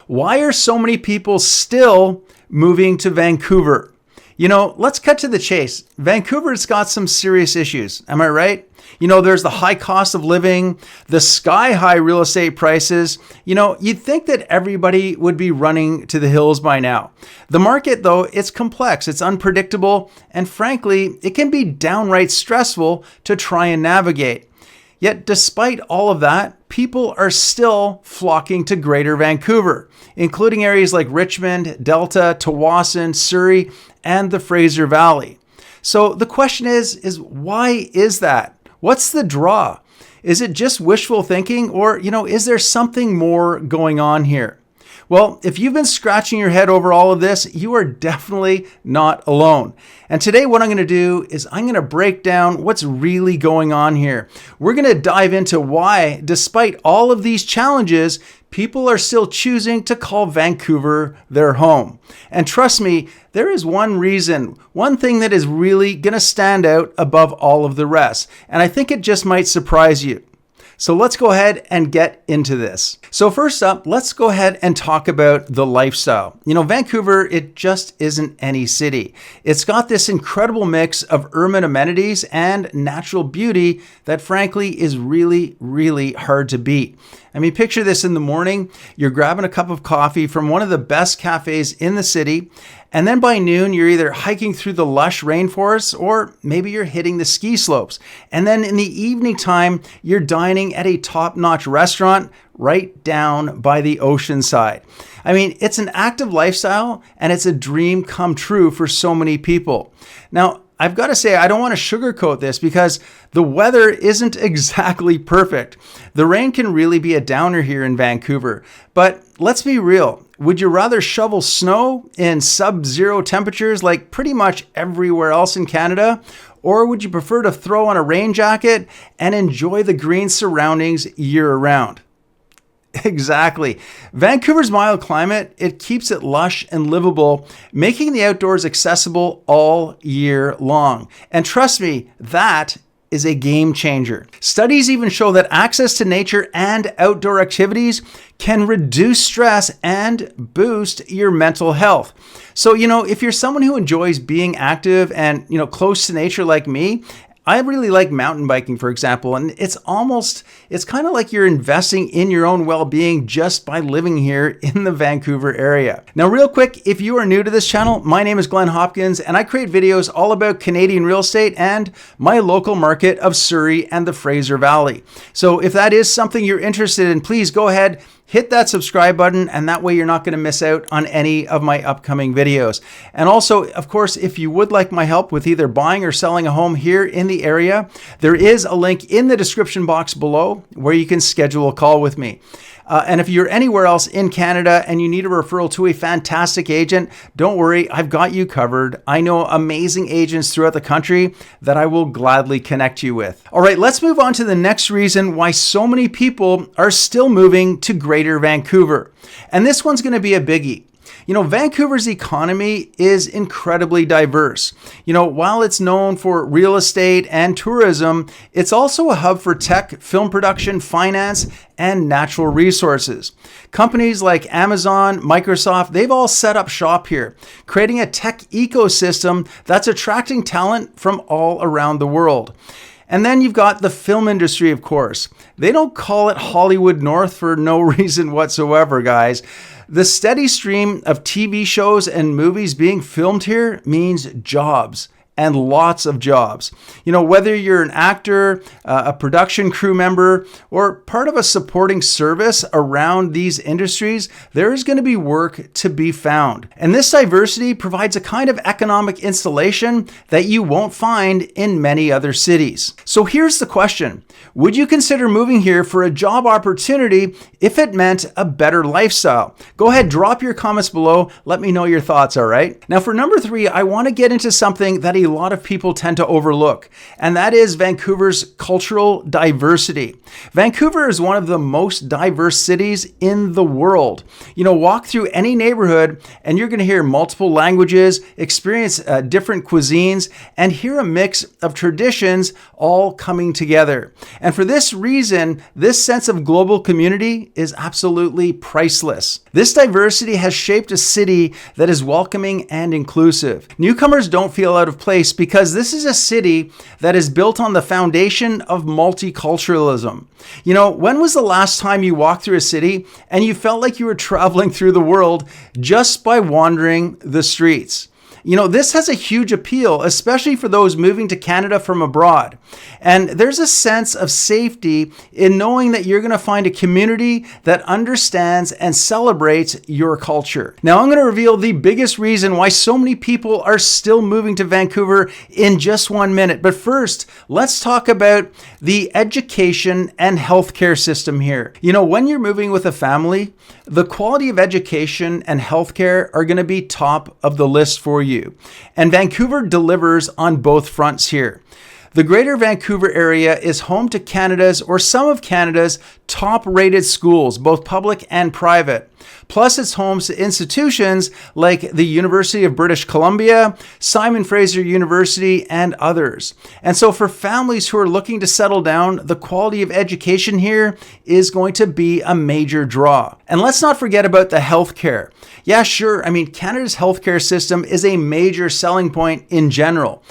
Why are so many people still moving to Vancouver? Let's cut to the chase. Vancouver's got some serious issues. Am I right? There's the high cost of living, the sky-high real estate prices. You'd think that everybody would be running to the hills by now. The market, though, it's complex, it's unpredictable, and frankly, it can be downright stressful to try and navigate. Yet, despite all of that, people are still flocking to Greater Vancouver, including areas like Richmond, Delta, Tsawwassen, Surrey, and the Fraser Valley. So the question is why is that? What's the draw? Is it just wishful thinking, or, is there something more going on here? Well, if you've been scratching your head over all of this, you are definitely not alone. And today what I'm going to do is I'm going to break down what's really going on here. We're going to dive into why, despite all of these challenges, people are still choosing to call Vancouver their home. And trust me, there is one reason, one thing that is really going to stand out above all of the rest. And I think it just might surprise you. So let's go ahead and get into this. So first up, let's go ahead and talk about the lifestyle. Vancouver, it just isn't any city. It's got this incredible mix of urban amenities and natural beauty that frankly is really, really hard to beat. Picture this in the morning, you're grabbing a cup of coffee from one of the best cafes in the city, and then by noon, you're either hiking through the lush rainforests or maybe you're hitting the ski slopes. And then in the evening time, you're dining at a top-notch restaurant right down by the ocean side. It's an active lifestyle and it's a dream come true for so many people. Now, I've got to say, I don't want to sugarcoat this because the weather isn't exactly perfect. The rain can really be a downer here in Vancouver. But let's be real. Would you rather shovel snow in sub-zero temperatures like pretty much everywhere else in Canada? Or would you prefer to throw on a rain jacket and enjoy the green surroundings year-round? Exactly. Vancouver's mild climate, it keeps it lush and livable, making the outdoors accessible all year long. And trust me, that is a game changer. Studies even show that access to nature and outdoor activities can reduce stress and boost your mental health. So, if you're someone who enjoys being active and, close to nature like me, I really like mountain biking, for example, and it's kind of like you're investing in your own well-being just by living here in the Vancouver area. Now, real quick, if you are new to this channel, my name is Glen Hopkins, and I create videos all about Canadian real estate and my local market of Surrey and the Fraser Valley. So if that is something you're interested in, please go ahead, hit that subscribe button, and that way you're not going to miss out on any of my upcoming videos. And also, of course, if you would like my help with either buying or selling a home here in the area, there is a link in the description box below where you can schedule a call with me. And if you're anywhere else in Canada and you need a referral to a fantastic agent, don't worry, I've got you covered. I know amazing agents throughout the country that I will gladly connect you with. All right, let's move on to the next reason why so many people are still moving to Greater Vancouver. And this one's going to be a biggie. Vancouver's economy is incredibly diverse. While it's known for real estate and tourism, it's also a hub for tech, film production, finance, and natural resources. Companies like Amazon, Microsoft, they've all set up shop here, creating a tech ecosystem that's attracting talent from all around the world. And then you've got the film industry, of course. They don't call it Hollywood North for no reason whatsoever, guys. The steady stream of TV shows and movies being filmed here means jobs. And lots of jobs. Whether you're an actor, a production crew member, or part of a supporting service around these industries, there is going to be work to be found. And this diversity provides a kind of economic installation that you won't find in many other cities. So here's the question. Would you consider moving here for a job opportunity if it meant a better lifestyle? Go ahead, drop your comments below. Let me know your thoughts, all right? Now for number 3, I want to get into something that a a lot of people tend to overlook, and that is Vancouver's cultural diversity. Vancouver is one of the most diverse cities in the world. Walk through any neighborhood and you're going to hear multiple languages, experience different cuisines, and hear a mix of traditions all coming together. And for this reason, this sense of global community is absolutely priceless. This diversity has shaped a city that is welcoming and inclusive. Newcomers don't feel out of place because this is a city that is built on the foundation of multiculturalism. When was the last time you walked through a city and you felt like you were traveling through the world just by wandering the streets? This has a huge appeal, especially for those moving to Canada from abroad. And there's a sense of safety in knowing that you're going to find a community that understands and celebrates your culture. Now, I'm going to reveal the biggest reason why so many people are still moving to Vancouver in just 1 minute. But first, let's talk about the education and healthcare system here. When you're moving with a family, the quality of education and healthcare are going to be top of the list for you. And Vancouver delivers on both fronts here. The Greater Vancouver area is home to Canada's or some of Canada's top-rated schools, both public and private. Plus, it's home to institutions like the University of British Columbia, Simon Fraser University, and others. And so for families who are looking to settle down, the quality of education here is going to be a major draw. And let's not forget about the healthcare. Yeah, sure. Canada's healthcare system is a major selling point in general.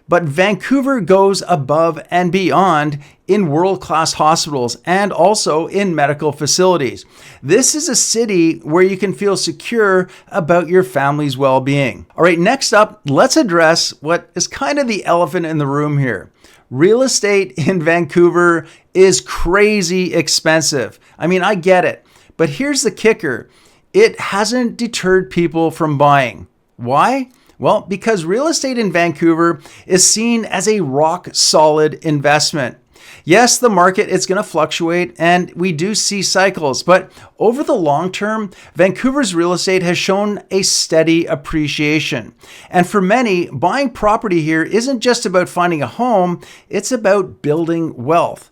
But Vancouver goes above and beyond in world-class hospitals and also in medical facilities. This is a city where you can feel secure about your family's well-being. All right, next up, let's address what is kind of the elephant in the room here. Real estate in Vancouver is crazy expensive. I get it. But here's the kicker. It hasn't deterred people from buying. Why? Well, because real estate in Vancouver is seen as a rock-solid investment. Yes, the market is going to fluctuate and we do see cycles, but over the long term, Vancouver's real estate has shown a steady appreciation. And for many, buying property here isn't just about finding a home, it's about building wealth.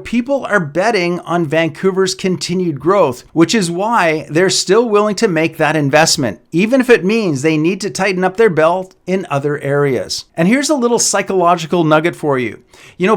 People are betting on Vancouver's continued growth, which is why they're still willing to make that investment, even if it means they need to tighten up their belt in other areas. And here's a little psychological nugget for you.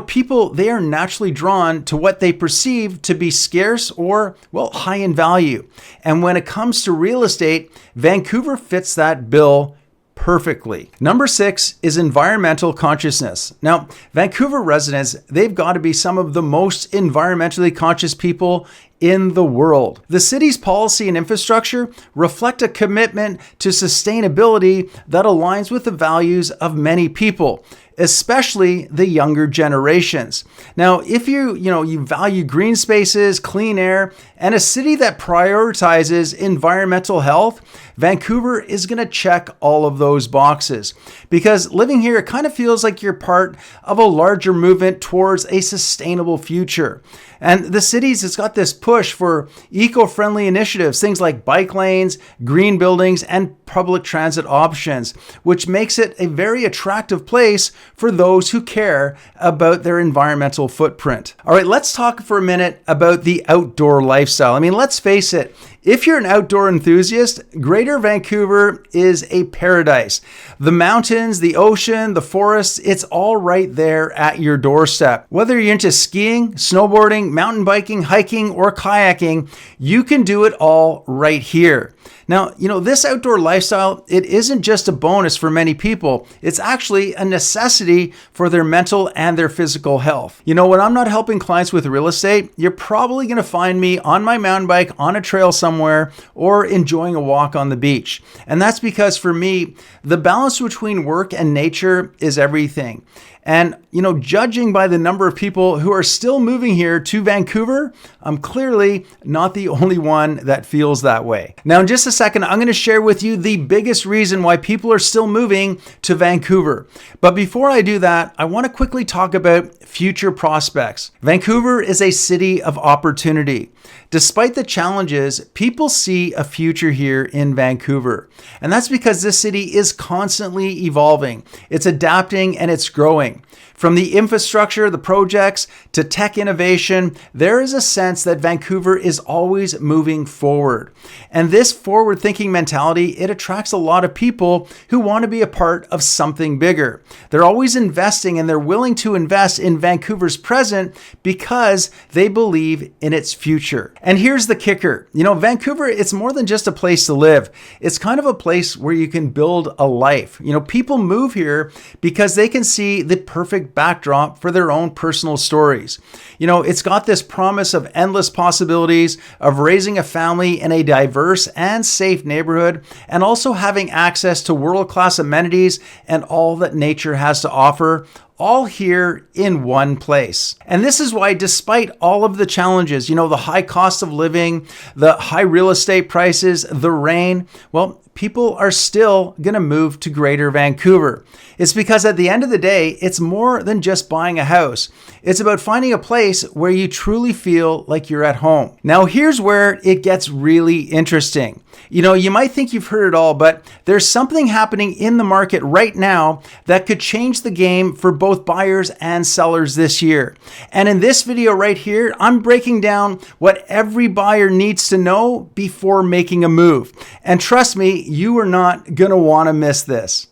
People, they are naturally drawn to what they perceive to be scarce or, high in value. And when it comes to real estate, Vancouver fits that bill perfectly. Number 6 is environmental consciousness. Now, Vancouver residents, they've got to be some of the most environmentally conscious people in the world. The city's policy and infrastructure reflect a commitment to sustainability that aligns with the values of many people, especially the younger generations. Now, if you value green spaces, clean air, and a city that prioritizes environmental health, Vancouver is going to check all of those boxes. Because living here, it kind of feels like you're part of a larger movement towards a sustainable future. And the cities, it's got this push for eco-friendly initiatives, things like bike lanes, green buildings, and public transit options, which makes it a very attractive place for those who care about their environmental footprint. All right, let's talk for a minute about the outdoor lifestyle. Let's face it, if you're an outdoor enthusiast, Greater Vancouver is a paradise. The mountains, the ocean, the forests, it's all right there at your doorstep. Whether you're into skiing, snowboarding, mountain biking, hiking, or kayaking, you can do it all right here. Now, this outdoor lifestyle, it isn't just a bonus for many people. It's actually a necessity for their mental and their physical health. When I'm not helping clients with real estate, you're probably going to find me on my mountain bike on a trail somewhere or enjoying a walk on the beach. And that's because for me, the balance between work and nature is everything. And, judging by the number of people who are still moving here to Vancouver, I'm clearly not the only one that feels that way. Now, in just a second, I'm going to share with you the biggest reason why people are still moving to Vancouver. But before I do that, I want to quickly talk about future prospects. Vancouver is a city of opportunity. Despite the challenges, people people see a future here in Vancouver. And that's because this city is constantly evolving. It's adapting and it's growing. From the infrastructure, the projects, to tech innovation, there is a sense that Vancouver is always moving forward. And this forward-thinking mentality, it attracts a lot of people who want to be a part of something bigger. They're always investing, and they're willing to invest in Vancouver's present because they believe in its future. And here's the kicker. Vancouver, it's more than just a place to live. It's kind of a place where you can build a life. People move here because they can see the perfect backdrop for their own personal stories. It's got this promise of endless possibilities of raising a family in a diverse and safe neighborhood, and also having access to world-class amenities and all that nature has to offer, all here in one place. And this is why, despite all of the challenges, the high cost of living, the high real estate prices, the rain, well, people are still going to move to Greater Vancouver. It's because at the end of the day, it's more than just buying a house. It's about finding a place where you truly feel like you're at home. Now, here's where it gets really interesting. You might think you've heard it all, but there's something happening in the market right now that could change the game for both buyers and sellers this year. And in this video right here, I'm breaking down what every buyer needs to know before making a move. And trust me, you are not going to want to miss this.